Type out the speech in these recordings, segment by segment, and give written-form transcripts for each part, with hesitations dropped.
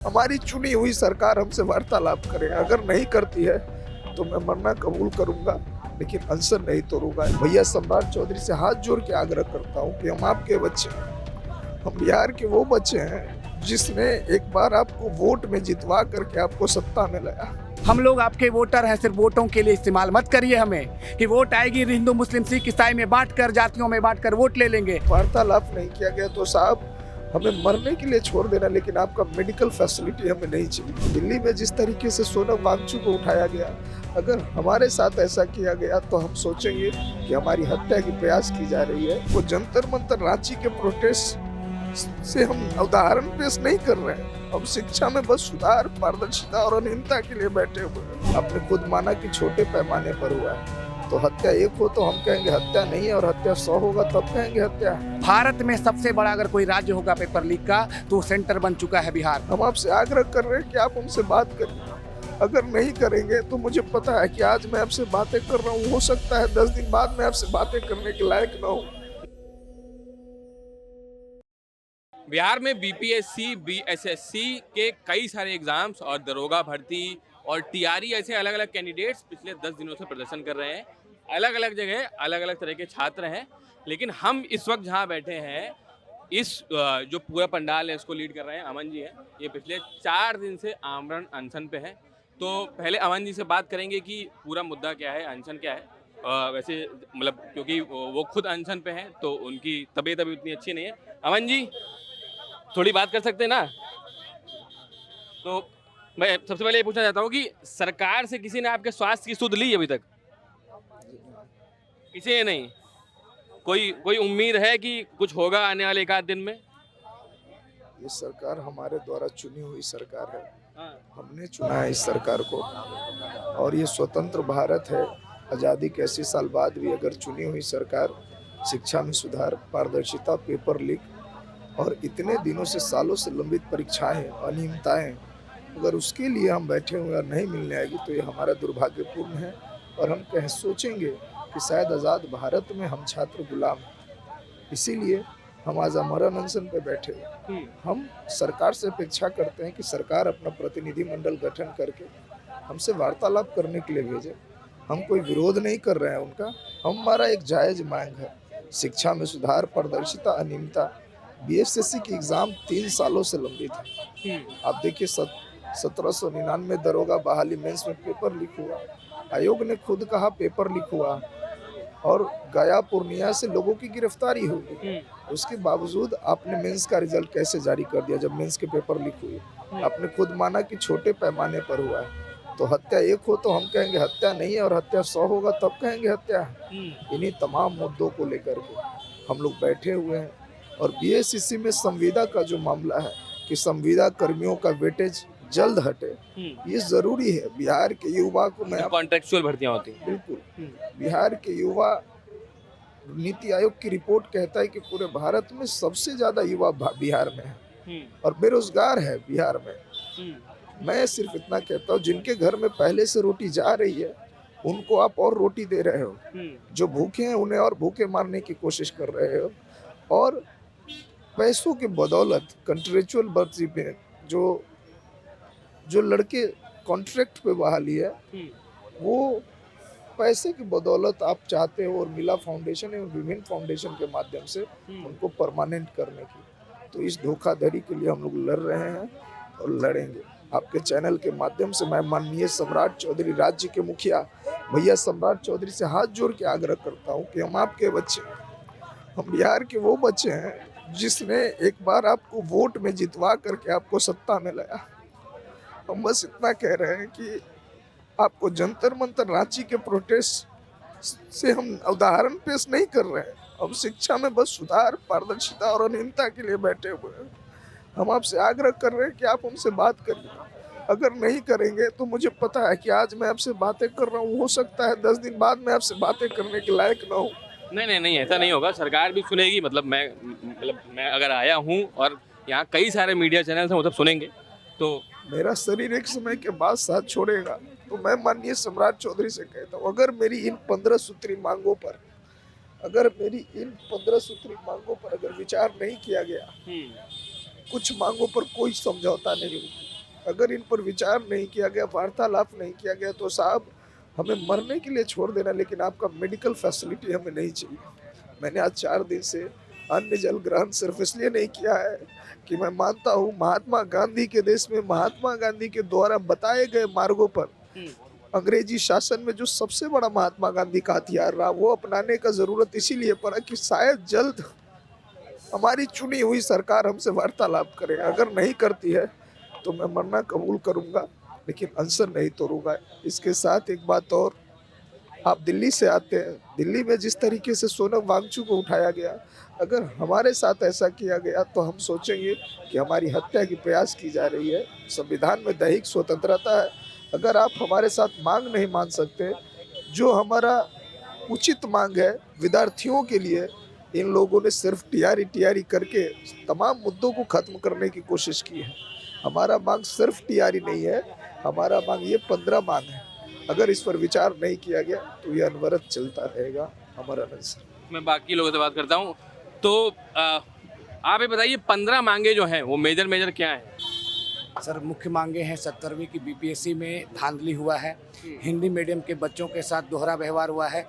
हमारी चुनी हुई सरकार हमसे वार्तालाप करे, अगर नहीं करती है तो मैं मरना कबूल करूंगा, लेकिन अनशन नहीं तोड़ूंगा। भैया सम्राट चौधरी से हाथ जोड़ के आग्रह करता हूं कि हम आपके बच्चे हैं, हम बिहार के वो बच्चे हैं जिसने एक बार आपको वोट में जितवा करके आपको सत्ता में लाया। हम लोग आपके वोटर हैं, सिर्फ वोटों के लिए इस्तेमाल मत करिए हमें कि वोट आएगी हिंदू मुस्लिम सिख ईसाई में बांटकर, जातियों में बांटकर वोट ले लेंगे। वार्तालाप नहीं किया गया तो साहब हमें मरने के लिए छोड़ देना, लेकिन आपका मेडिकल फैसिलिटी हमें नहीं चाहिए। दिल्ली में जिस तरीके से सोनम वांगचू को उठाया गया, अगर हमारे साथ ऐसा किया गया तो हम सोचेंगे कि हमारी हत्या की प्रयास की जा रही है। वो जंतर मंतर रांची के प्रोटेस्ट से हम उदाहरण पेश नहीं कर रहे हैं, हम शिक्षा में बस सुधार, पारदर्शिता और अनियमितता के लिए बैठे हुए हैं। आपने खुद माना कि छोटे पैमाने पर हुआ है, तो हत्या एक हो तो हम कहेंगे हत्या नहीं है, और हत्या 100 होगा तब कहेंगे हत्या है। भारत में सबसे बड़ा अगर कोई राज्य होगा पेपर लीक का तो सेंटर बन चुका है बिहार। हम आपसे आग्रह कर रहे हैं कि आप उनसे बात करिए, अगर नहीं करेंगे तो मुझे पता है कि आज मैं आपसे बातें कर रहा हूँ, हो सकता है 10 दिन बाद मैं आपसे बातें करने के लायक ना हूँ। बिहार में बीपीएससी, बीएसएससी के कई सारे एग्जाम्स और दरोगा भर्ती और टीआरई ऐसे अलग अलग कैंडिडेट्स पिछले 10 दिनों से प्रदर्शन कर रहे हैं। अलग अलग जगह अलग अलग तरह के छात्र हैं, लेकिन हम इस वक्त जहाँ बैठे हैं, इस जो पूरा पंडाल है इसको लीड कर रहे हैं अमन जी हैं। ये पिछले 4 दिन से आमरण अनशन पे हैं। तो पहले अमन जी से बात करेंगे कि पूरा मुद्दा क्या है, अनशन क्या है। वैसे मतलब क्योंकि वो खुद अनशन पे हैं तो उनकी तबीयत अभी उतनी अच्छी नहीं है। अमन जी थोड़ी बात कर सकते हैं ना। तो मैं सबसे पहले ये पूछना चाहता हूँ कि सरकार से किसी ने आपके स्वास्थ्य की सुध ली अभी तक? किसी ने नहीं। कोई कोई उम्मीद है कि कुछ होगा आने वाले एक आध दिन में? ये सरकार हमारे द्वारा चुनी हुई सरकार है, हाँ। हमने चुना है इस सरकार को, और ये स्वतंत्र भारत है। आज़ादी के 80 साल बाद भी अगर चुनी हुई सरकार शिक्षा में सुधार, पारदर्शिता, पेपर लीक और इतने दिनों से सालों से लंबित परीक्षाएं, अनियमितताएं, अगर उसके लिए हम बैठे हुए और नहीं मिलने आएगी तो ये हमारा दुर्भाग्यपूर्ण है। और हम कहीं सोचेंगे कि शायद आज़ाद भारत में हम छात्र गुलाम हैं, इसीलिए हम आज आमरण अनशन पे बैठे हैं। हम सरकार से अपेक्षा करते हैं कि सरकार अपना प्रतिनिधि मंडल गठन करके हमसे वार्तालाप करने के लिए भेजे। हम कोई विरोध नहीं कर रहे हैं उनका, हमारा एक जायज़ मांग है शिक्षा में सुधार, पारदर्शिता, अनियमितता। बीएसएससी की एग्ज़ाम 3 सालों से लंबित है। आप देखिए 1799 दरोगा बहाली मेंस में पेपर लीक हुआ, आयोग ने खुद कहा पेपर लीक हुआ, और गया पूर्णिया से लोगों की गिरफ्तारी हुई। उसके बावजूद आपने मेंस का रिजल्ट कैसे जारी कर दिया जब मेंस के पेपर लीक हुए? आपने खुद माना कि छोटे पैमाने पर हुआ है, तो हत्या एक हो तो हम कहेंगे हत्या नहीं है, और हत्या 100 होगा तब कहेंगे हत्या है। इन्हीं तमाम मुद्दों को लेकर के हम लोग बैठे हुए हैं। और बीएसएससी में संविदा का जो मामला है कि संविदा कर्मियों का वेटेज जल्द हटे, ये जरूरी है। बिहार के युवा को मैं कॉन्ट्रेक्चुअल भर्तियां होती हैं। बिल्कुल, बिहार के युवा, नीति आयोग की रिपोर्ट कहता है कि पूरे भारत में सबसे ज्यादा युवा बिहार में है और बेरोजगार है बिहार में। मैं सिर्फ इतना कहता हूँ, जिनके घर में पहले से रोटी जा रही है उनको आप और रोटी दे रहे हो, जो भूखे हैं उन्हें और भूखे मारने की कोशिश कर रहे हो। और पैसों के बदौलत कॉन्ट्रेक्चुअल भर्ती में जो लड़के कॉन्ट्रैक्ट पे बहाली है, वो पैसे की बदौलत आप चाहते हो, और मिला फाउंडेशन एवं विभिन्न फाउंडेशन के माध्यम से उनको परमानेंट करने की। तो इस धोखाधड़ी के लिए हम लोग लड़ रहे हैं और लड़ेंगे। आपके चैनल के माध्यम से मैं माननीय सम्राट चौधरी, राज्य के मुखिया भैया सम्राट चौधरी से हाथ जोड़ के आग्रह करता हूँ कि हम आपके बच्चे हैं, हम बिहार के वो बच्चे हैं जिसने एक बार आपको वोट में जितवा करके आपको सत्ता में लाया। हम बस इतना कह रहे हैं कि आपको जंतर मंतर रांची के प्रोटेस्ट से हम उदाहरण पेश नहीं कर रहे हैं, हम शिक्षा में बस सुधार, पारदर्शिता और अनियमितता के लिए बैठे हुए हैं। हम आपसे आग्रह कर रहे हैं कि आप उनसे बात करिए, अगर नहीं करेंगे तो मुझे पता है कि आज मैं आपसे बातें कर रहा हूँ, हो सकता है 10 दिन बाद मैं आपसे बातें करने के लायक ना हूँ। नहीं, ऐसा नहीं होगा। सरकार भी सुनेगी। मतलब मैं अगर आया हूँ और यहाँ कई सारे मीडिया चैनल्स हैं, वो सब सुनेंगे। तो मेरा शरीर एक समय के बाद साथ छोड़ेगा, तो मैं माननीय सम्राट चौधरी से कहता हूँ, अगर मेरी इन 15 सूत्री मांगों पर अगर विचार नहीं किया गया, कुछ मांगों पर कोई समझौता नहीं होगा, अगर इन पर विचार नहीं किया गया, वार्तालाप नहीं किया गया, तो साहब हमें मरने के लिए छोड़ देना, लेकिन आपका मेडिकल फैसिलिटी हमें नहीं चाहिए। मैंने आज 4 दिन से अन्न जल ग्रहण सिर्फ इसलिए नहीं किया है कि मैं मानता हूँ महात्मा गांधी के देश में महात्मा गांधी के द्वारा बताए गए मार्गों पर अंग्रेजी शासन में जो सबसे बड़ा महात्मा गांधी का हथियार रहा, वो अपनाने का जरूरत इसीलिए पड़ा कि शायद जल्द हमारी चुनी हुई सरकार हमसे वार्तालाप करे। अगर नहीं करती है तो मैं मरना कबूल करूंगा, लेकिन अनशन नहीं तोड़ूंगा। इसके साथ एक बात और, आप दिल्ली से आते हैं, दिल्ली में जिस तरीके से सोनम वांगचुक को उठाया गया, अगर हमारे साथ ऐसा किया गया तो हम सोचेंगे कि हमारी हत्या की प्रयास की जा रही है। संविधान में दैहिक स्वतंत्रता है। अगर आप हमारे साथ मांग नहीं मान सकते, जो हमारा उचित मांग है विद्यार्थियों के लिए, इन लोगों ने सिर्फ टीआरई करके तमाम मुद्दों को खत्म करने की कोशिश की है। हमारा मांग सिर्फ टीआरई नहीं है, हमारा मांग ये 15 मांग है। अगर इस पर विचार नहीं किया गया तो ये अनवरत चलता रहेगा हमारा अनशन। मैं बाकी लोगों से बात करता हूँ। तो आप ये बताइए 15 मांगे जो हैं वो मेजर क्या हैं? सर मुख्य मांगे हैं 70वीं की बीपीएससी में धांधली हुआ है, हिंदी मीडियम के बच्चों के साथ दोहरा व्यवहार हुआ है,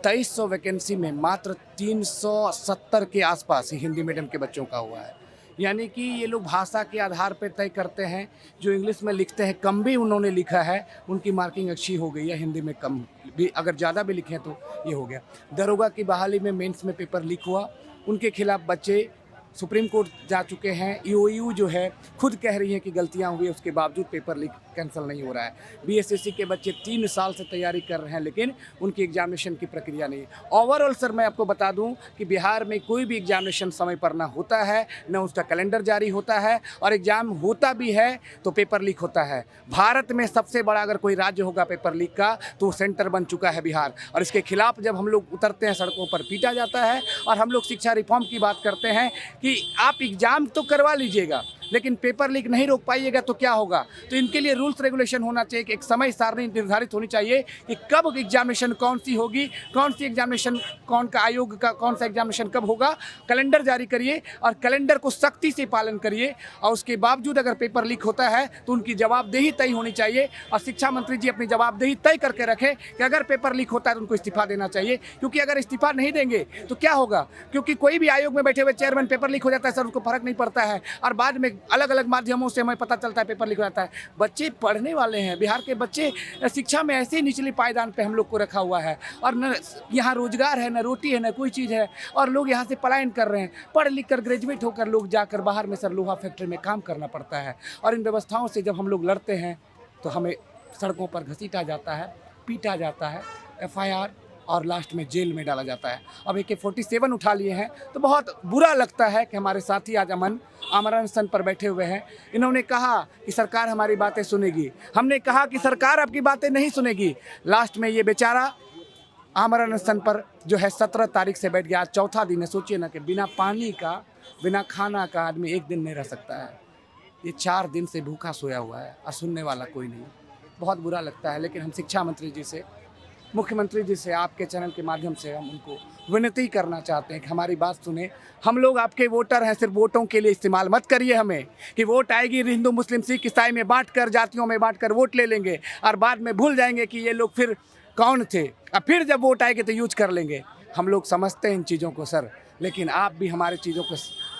2300 वैकेंसी में मात्र 370 के आसपास ही हिंदी मीडियम के बच्चों का हुआ है। यानी कि ये लोग भाषा के आधार पर तय करते हैं। जो इंग्लिश में लिखते हैं कम भी उन्होंने लिखा है, उनकी मार्किंग अच्छी हो गई है, हिंदी में कम भी अगर ज़्यादा भी लिखे तो ये हो गया। दरोगा की बहाली में मेंस में पेपर लीक हुआ, उनके खिलाफ बच्चे सुप्रीम कोर्ट जा चुके हैं। ईओयू जो है खुद कह रही है कि गलतियां हुई, उसके बावजूद पेपर लीक कैंसिल नहीं हो रहा है। बीएसएससी के बच्चे 3 साल से तैयारी कर रहे हैं, लेकिन उनकी एग्जामिनेशन की प्रक्रिया नहीं है। ओवरऑल सर मैं आपको बता दूं कि बिहार में कोई भी एग्जामिनेशन समय पर ना होता है, न उसका कैलेंडर जारी होता है, और एग्जाम होता भी है तो पेपर लीक होता है। भारत में सबसे बड़ा अगर कोई राज्य होगा पेपर लीक का तो वो सेंटर बन चुका है बिहार, और इसके खिलाफ जब हम लोग उतरते हैं सड़कों पर पीटा जाता है। और हम लोग शिक्षा रिफॉर्म की बात करते हैं कि आप एग्जाम तो करवा लीजिएगा, लेकिन पेपर लीक नहीं रोक पाइएगा तो क्या होगा। तो इनके लिए रूल्स रेगुलेशन होना चाहिए कि एक समय सारणी निर्धारित होनी चाहिए कि कब एग्जामिनेशन कौन सी होगी, कौन सी एग्जामिनेशन कौन का आयोग का कौन सा एग्जामिनेशन कब होगा। कैलेंडर जारी करिए और कैलेंडर को सख्ती से पालन करिए, और उसके बावजूद अगर पेपर लीक होता है तो उनकी जवाबदेही तय होनी चाहिए। और शिक्षा मंत्री जी अपनी जवाबदेही तय करके रखें कि अगर पेपर लीक होता है तो उनको इस्तीफा देना चाहिए, क्योंकि अगर इस्तीफा नहीं देंगे तो क्या होगा। क्योंकि कोई भी आयोग में बैठे हुए चेयरमैन पेपर लीक हो जाता है सर, उसको फर्क नहीं पड़ता है, और बाद में अलग अलग माध्यमों से हमें पता चलता है पेपर लीक हो जाता है। बच्चे पढ़ने वाले हैं, बिहार के बच्चे शिक्षा में ऐसे निचली पायदान पे हम लोग को रखा हुआ है, और न यहाँ रोजगार है, न रोटी है, न कोई चीज़ है, और लोग यहाँ से पलायन कर रहे हैं। पढ़ लिख कर ग्रेजुएट होकर लोग जाकर बाहर में सर लोहा फैक्ट्री में काम करना पड़ता है, और इन व्यवस्थाओं से जब हम लोग लड़ते हैं तो हमें सड़कों पर घसीटा जाता है, पीटा जाता है, FIR और लास्ट में जेल में डाला जाता है। अब AK-47 उठा लिए हैं तो बहुत बुरा लगता है कि हमारे साथी आज आमरण अनशन पर बैठे हुए हैं। इन्होंने कहा कि सरकार हमारी बातें सुनेगी, हमने कहा कि सरकार आपकी बातें नहीं सुनेगी। लास्ट में ये बेचारा आमरण अनशन पर जो है 17 तारीख से बैठ गया, आज चौथा दिन है। सोचिए ना कि बिना पानी का, बिना खाना का आदमी एक दिन नहीं रह सकता है। ये 4 दिन से भूखा सोया हुआ है और सुनने वाला कोई नहीं। बहुत बुरा लगता है, लेकिन हम शिक्षा मंत्री जी से, मुख्यमंत्री जी से, आपके चैनल के माध्यम से हम उनको विनती करना चाहते हैं कि हमारी बात सुने। हम लोग आपके वोटर हैं, सिर्फ वोटों के लिए इस्तेमाल मत करिए हमें कि वोट आएगी हिंदू मुस्लिम सिख ईसाई में बांट कर, जातियों में बांट कर वोट ले लेंगे, और बाद में भूल जाएंगे कि ये लोग फिर कौन थे, और फिर जब वोट आएगी तो यूज कर लेंगे। हम लोग समझते हैं इन चीज़ों को सर, लेकिन आप भी हमारे चीज़ों को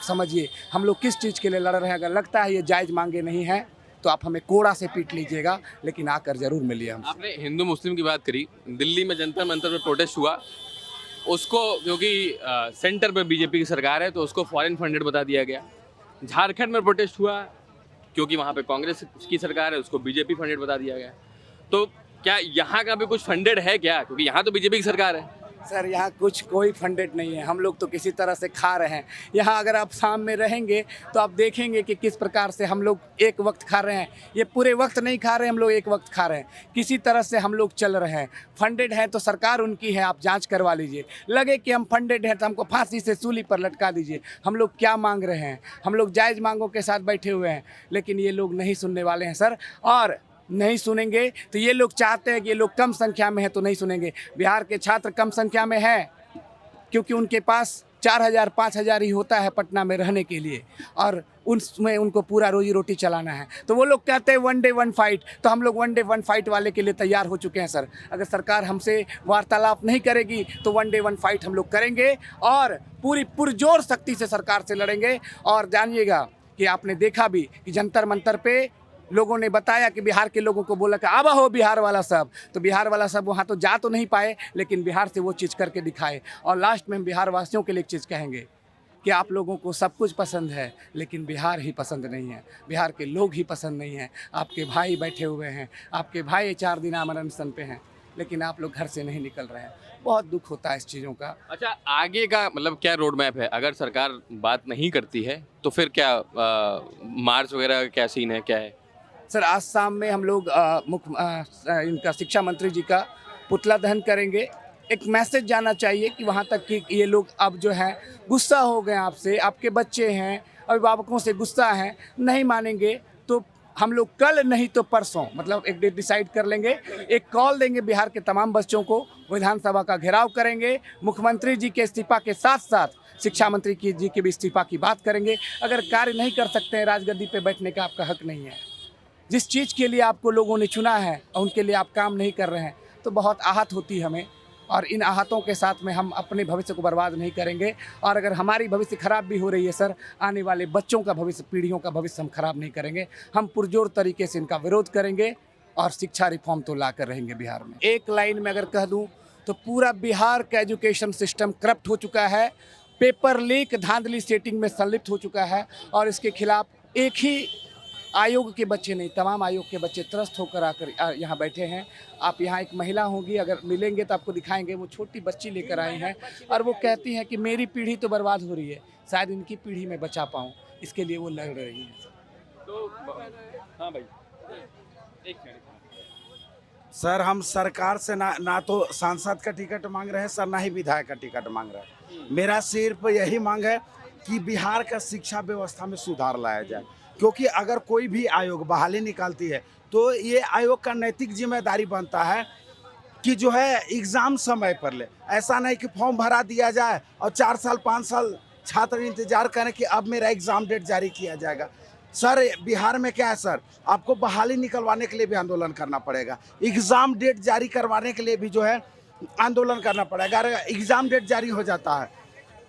समझिए। हम लोग किस चीज़ के लिए लड़ रहे हैं। अगर लगता है ये जायज़ मांगे नहीं हैं तो आप हमें कोड़ा से पीट लीजिएगा, लेकिन आकर जरूर मिलिए हम। आपने हिंदू मुस्लिम की बात करी, दिल्ली में जंतर मंतर पर प्रोटेस्ट हुआ, उसको क्योंकि सेंटर पे बीजेपी की सरकार है तो उसको फॉरेन फंडेड बता दिया गया। झारखंड में प्रोटेस्ट हुआ क्योंकि वहाँ पे कांग्रेस की सरकार है, उसको बीजेपी फंडेड बता दिया गया। तो क्या यहाँ का भी कुछ फंडेड है क्या, क्योंकि यहाँ तो बीजेपी की सरकार है? सर यहाँ कुछ कोई फंडेड नहीं है, हम लोग तो किसी तरह से खा रहे हैं। यहाँ अगर आप शाम में रहेंगे तो आप देखेंगे कि किस प्रकार से हम लोग एक वक्त खा रहे हैं। ये पूरे वक्त नहीं खा रहे, हम लोग एक वक्त खा रहे हैं। किसी तरह से हम लोग चल रहे हैं। फंडेड है तो सरकार उनकी है, आप जांच करवा लीजिए। लगे कि हम फंडेड हैं तो हमको फांसी से सूली पर लटका दीजिए। हम लोग क्या मांग रहे हैं, हम लोग जायज़ मांगों के साथ बैठे हुए हैं, लेकिन ये लोग नहीं सुनने वाले हैं सर। और नहीं सुनेंगे तो ये लोग चाहते हैं कि ये लोग कम संख्या में है तो नहीं सुनेंगे। बिहार के छात्र कम संख्या में हैं क्योंकि उनके पास 4,000 5,000 ही होता है पटना में रहने के लिए, और उसमें उनको पूरा रोजी रोटी चलाना है। तो वो लोग कहते हैं 1 डे 1 फाइट, तो हम लोग 1 डे 1 फाइट वाले के लिए तैयार हो चुके हैं सर। अगर सरकार हमसे वार्तालाप नहीं करेगी तो 1 डे 1 फाइट हम लोग करेंगे और पूरी पुरजोर शक्ति से सरकार से लड़ेंगे। और जानिएगा कि आपने देखा भी कि जंतर मंतर पे लोगों ने बताया कि बिहार के लोगों को बोला कि अब हो बिहार वाला सब, तो बिहार वाला सब वहाँ तो जा तो नहीं पाए, लेकिन बिहार से वो चीज़ करके दिखाए। और लास्ट में हम बिहार वासियों के लिए एक चीज़ कहेंगे कि आप लोगों को सब कुछ पसंद है, लेकिन बिहार ही पसंद नहीं है, बिहार के लोग ही पसंद नहीं हैं। आपके भाई बैठे हुए हैं, आपके भाई 4 दिन आमरण अनशन पे हैं, लेकिन आप लोग घर से नहीं निकल रहे हैं। बहुत दुख होता है इस चीज़ों का। अच्छा, आगे का मतलब क्या रोड मैप है? अगर सरकार बात नहीं करती है तो फिर क्या मार्च वगैरह क्या सीन है, क्या है? सर आज शाम में हम लोग इनका शिक्षा मंत्री जी का पुतला दहन करेंगे। एक मैसेज जाना चाहिए कि वहाँ तक कि ये लोग अब जो है गुस्सा हो गए आपसे, आपके बच्चे हैं, अभिभावकों से गुस्सा हैं, नहीं मानेंगे तो हम लोग कल नहीं तो परसों मतलब एक डेट डिसाइड कर लेंगे, एक कॉल देंगे बिहार के तमाम बच्चों को, विधानसभा का घेराव करेंगे, मुख्यमंत्री जी के इस्तीफा के साथ साथ शिक्षा मंत्री जी के भी इस्तीफा की बात करेंगे। अगर कार्य नहीं कर सकते हैं, राजगद्दी पे बैठने का आपका हक नहीं है। जिस चीज़ के लिए आपको लोगों ने चुना है और उनके लिए आप काम नहीं कर रहे हैं, तो बहुत आहत होती है हमें। और इन आहतों के साथ में हम अपने भविष्य को बर्बाद नहीं करेंगे। और अगर हमारी भविष्य खराब भी हो रही है सर, आने वाले बच्चों का भविष्य, पीढ़ियों का भविष्य हम खराब नहीं करेंगे। हम पुरजोर तरीके से इनका विरोध करेंगे और शिक्षा रिफॉर्म तो ला कर रहेंगे बिहार में। एक लाइन में अगर कह दूँ तो पूरा बिहार का एजुकेशन सिस्टम करप्ट हो चुका है, पेपर लीक धांधली सेटिंग में संलिप्त हो चुका है। और इसके खिलाफ एक ही आयोग के बच्चे नहीं, तमाम आयोग के बच्चे त्रस्त होकर आकर यहाँ बैठे हैं। आप यहाँ एक महिला होंगी, अगर मिलेंगे तो आपको दिखाएंगे, वो छोटी बच्ची लेकर आई हैं और वो कहती हैं कि मेरी पीढ़ी तो बर्बाद हो रही है, शायद इनकी पीढ़ी में बचा पाऊँ, इसके लिए वो लड़ रही हैं। तो हाँ भाई, एक मिनट सर, हम सरकार से ना तो सांसद का टिकट मांग रहे हैं सर, ना ही विधायक का टिकट मांग रहे हैं। मेरा सिर्फ यही मांग है कि बिहार का शिक्षा व्यवस्था में सुधार लाया जाए, क्योंकि अगर कोई भी आयोग बहाली निकालती है तो ये आयोग का नैतिक जिम्मेदारी बनता है कि जो है एग्ज़ाम समय पर ले। ऐसा नहीं कि फॉर्म भरा दिया जाए और 4 साल 5 साल छात्र इंतजार करें कि अब मेरा एग्ज़ाम डेट जारी किया जाएगा। सर बिहार में क्या है सर, आपको बहाली निकलवाने के लिए भी आंदोलन करना पड़ेगा, एग्ज़ाम डेट जारी करवाने के लिए भी जो है आंदोलन करना पड़ेगा। अगर एग्ज़ाम डेट जारी हो जाता है,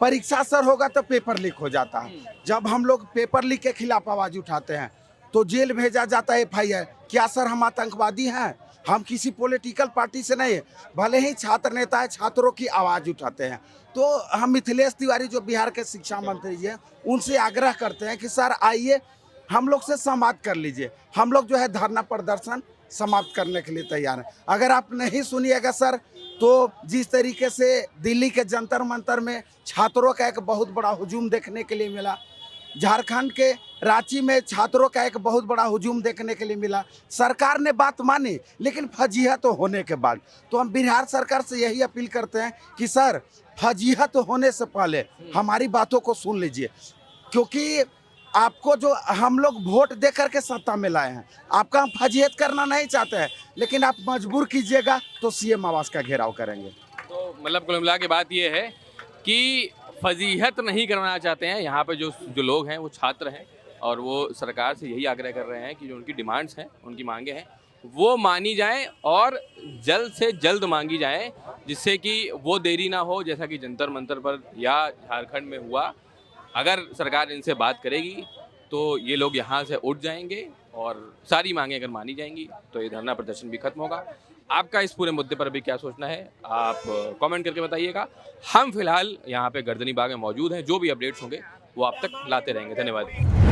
परीक्षा सर होगा तो पेपर लीक हो जाता है। जब हम लोग पेपर लीक के खिलाफ आवाज़ उठाते हैं तो जेल भेजा जाता है FIR। क्या सर हम आतंकवादी हैं? हम किसी पॉलिटिकल पार्टी से नहीं, भले ही छात्र नेता है, छात्रों की आवाज़ उठाते हैं। तो हम मिथिलेश तिवारी जो बिहार के शिक्षा मंत्री जी हैं, उनसे आग्रह करते हैं कि सर आइए हम लोग से संवाद कर लीजिए। हम लोग जो है धरना प्रदर्शन समाप्त करने के लिए तैयार हैं। अगर आप नहीं सुनिएगा सर, तो जिस तरीके से दिल्ली के जंतर मंतर में छात्रों का एक बहुत बड़ा हुजूम देखने के लिए मिला, झारखंड के रांची में छात्रों का एक बहुत बड़ा हुजूम देखने के लिए मिला, सरकार ने बात मानी, लेकिन फजीहत होने के बाद। तो हम बिहार सरकार से यही अपील करते हैं कि सर फजीहत होने से पहले हमारी बातों को सुन लीजिए, क्योंकि आपको जो हम लोग वोट दे करके सत्ता में लाए हैं, आपका हम फजीहत करना नहीं चाहते हैं, लेकिन आप मजबूर कीजिएगा तो CM आवास का घेराव करेंगे। तो मतलब कुल मिला के बात ये है कि फजीहत नहीं करवाना चाहते हैं। यहाँ पे जो लोग हैं वो छात्र हैं और वो सरकार से यही आग्रह कर रहे हैं कि जो उनकी डिमांड्स हैं, उनकी मांगे हैं, वो मानी जाएं और जल्द से जल्द मांगी जाएं, जिससे कि वो देरी ना हो, जैसा कि जंतर मंतर पर या झारखंड में हुआ। अगर सरकार इनसे बात करेगी तो ये लोग यहाँ से उठ जाएंगे और सारी मांगें अगर मानी जाएंगी तो ये धरना प्रदर्शन भी खत्म होगा। आपका इस पूरे मुद्दे पर अभी क्या सोचना है, आप कमेंट करके बताइएगा। हम फिलहाल यहाँ पे गर्दनी बाग में मौजूद हैं, जो भी अपडेट्स होंगे वो आप तक लाते रहेंगे। धन्यवाद।